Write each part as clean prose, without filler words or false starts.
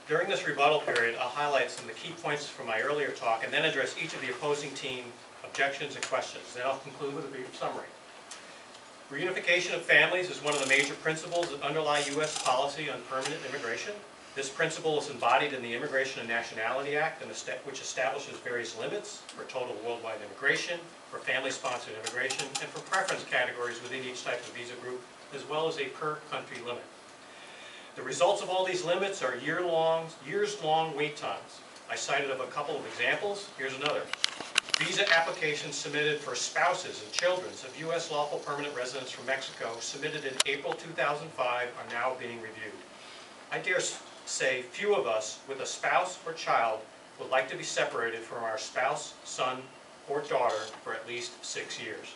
During this rebuttal period, I'll highlight some of the key points from my earlier talk and then address each of the opposing team objections and questions. Then I'll conclude with a brief summary. Reunification of families is one of the major principles that underlie U.S. policy on permanent immigration. This principle is embodied in the Immigration and Nationality Act, which establishes various limits for total worldwide immigration, for family-sponsored immigration, and for preference categories within each type of visa group, as well as a per-country limit. The results of all these limits are years-long wait times. I cited a couple of examples. Here's another. Visa applications submitted for spouses and children of U.S. lawful permanent residents from Mexico submitted in April 2005 are now being reviewed. I dare say few of us with a spouse or child would like to be separated from our spouse, son, or daughter for at least 6 years.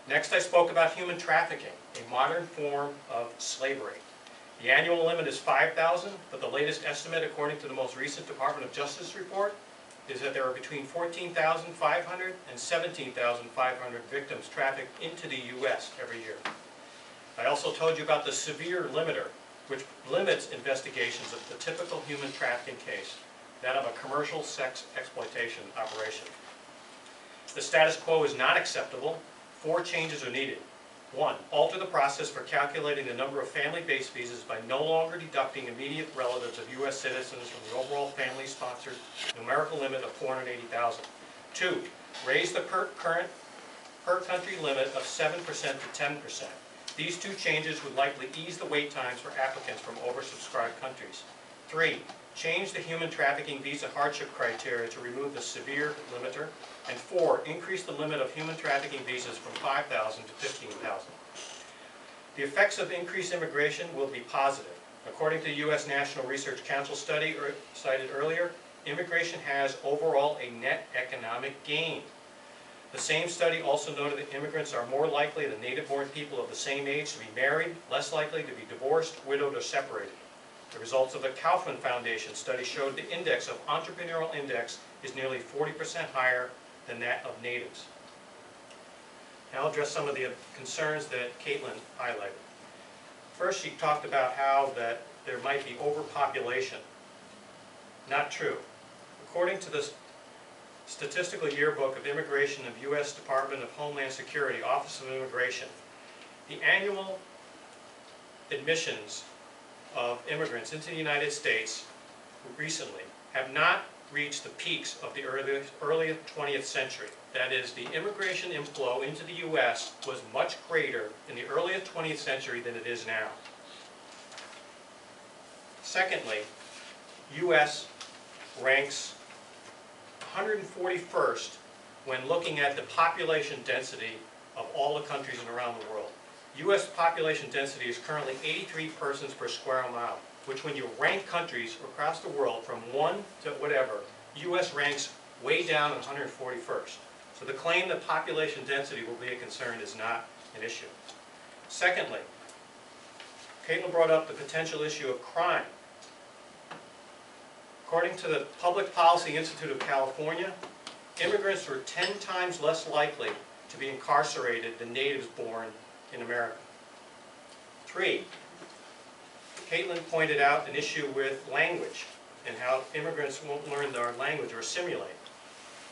Next, I spoke about human trafficking, a modern form of slavery. The annual limit is 5,000, but the latest estimate, according to the most recent Department of Justice report, is that there are between 14,500 and 17,500 victims trafficked into the U.S. every year. I also told you about the severe limiter, which limits investigations of the typical human trafficking case, that of a commercial sex exploitation operation. The status quo is not acceptable. 4 changes are needed. 1. Alter the process for calculating the number of family-based visas by no longer deducting immediate relatives of U.S. citizens from the overall family-sponsored numerical limit of 480,000. 2. Raise the current per-country limit of 7% to 10%. These 2 changes would likely ease the wait times for applicants from oversubscribed countries. 3. Change the human trafficking visa hardship criteria to remove the severe limiter. And 4. Increase the limit of human trafficking visas from 5,000 to 15,000. The effects of increased immigration will be positive. According to the U.S. National Research Council study cited earlier, immigration has overall a net economic gain. The same study also noted that immigrants are more likely than native-born people of the same age to be married, less likely to be divorced, widowed, or separated. The results of the Kaufman Foundation study showed the index of entrepreneurial index is nearly 40% higher than that of natives. Now I'll address some of the concerns that Caitlin highlighted. First, she talked about how that there might be overpopulation. Not true. According to the Statistical Yearbook of Immigration of U.S. Department of Homeland Security, Office of Immigration, the annual admissions of immigrants into the United States recently have not reached the peaks of the early 20th century. That is, the immigration inflow into the U.S. was much greater in the early 20th century than it is now. Secondly, U.S. ranks 141st when looking at the population density of all the countries around the world. U.S. population density is currently 83 persons per square mile, which when you rank countries across the world from 1 to whatever, U.S. ranks way down at 141st. So the claim that population density will be a concern is not an issue. Secondly, Caitlin brought up the potential issue of crime. According to the Public Policy Institute of California, immigrants were 10 times less likely to be incarcerated than natives born in America. 3, Caitlin pointed out an issue with language and how immigrants won't learn their language or assimilate.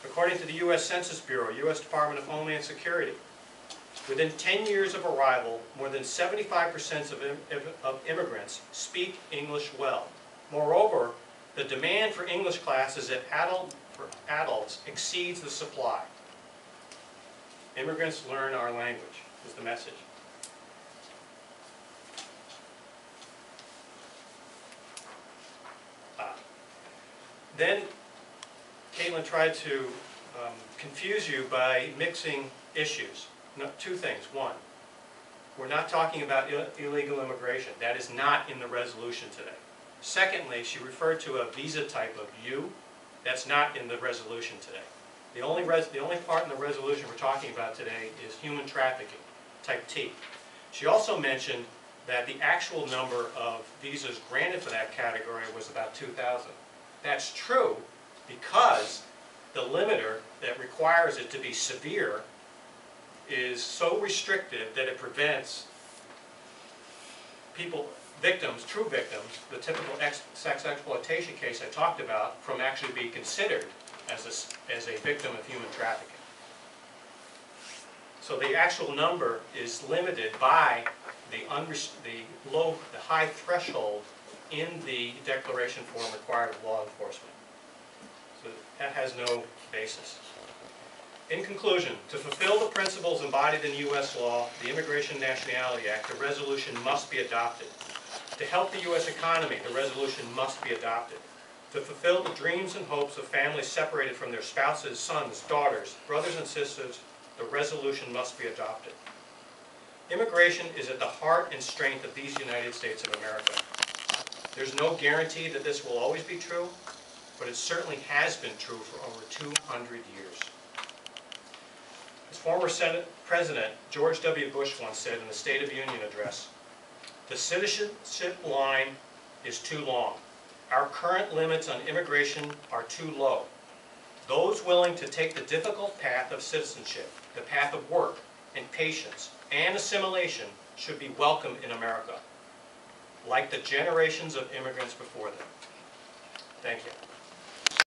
According to the U.S. Census Bureau, U.S. Department of Homeland Security, within 10 years of arrival, more than 75% of immigrants speak English well. Moreover, the demand for English classes for adults exceeds the supply. Immigrants learn our language, is the message. Then Caitlin tried to confuse you by mixing issues. No, 2 things. 1, we're not talking about illegal immigration. That is not in the resolution today. Secondly, she referred to a visa type of U. That's not in the resolution today. The only part in the resolution we're talking about today is human trafficking, type T. She also mentioned that the actual number of visas granted for that category was about 2,000. That's true because the limiter that requires it to be severe is so restrictive that it prevents people victims, true victims, the typical sex exploitation case I talked about, from actually being considered as a victim of human trafficking. So the actual number is limited by the high threshold in the declaration form required of law enforcement. So that has no basis. In conclusion, to fulfill the principles embodied in U.S. law, the Immigration and Nationality Act, the resolution must be adopted. To help the U.S. economy, the resolution must be adopted. To fulfill the dreams and hopes of families separated from their spouses, sons, daughters, brothers and sisters, the resolution must be adopted. Immigration is at the heart and strength of these United States of America. There's no guarantee that this will always be true, but it certainly has been true for over 200 years. As former Senate President George W. Bush once said in the State of the Union address, "The citizenship line is too long. Our current limits on immigration are too low. Those willing to take the difficult path of citizenship, the path of work and patience and assimilation, should be welcome in America, like the generations of immigrants before them." Thank you.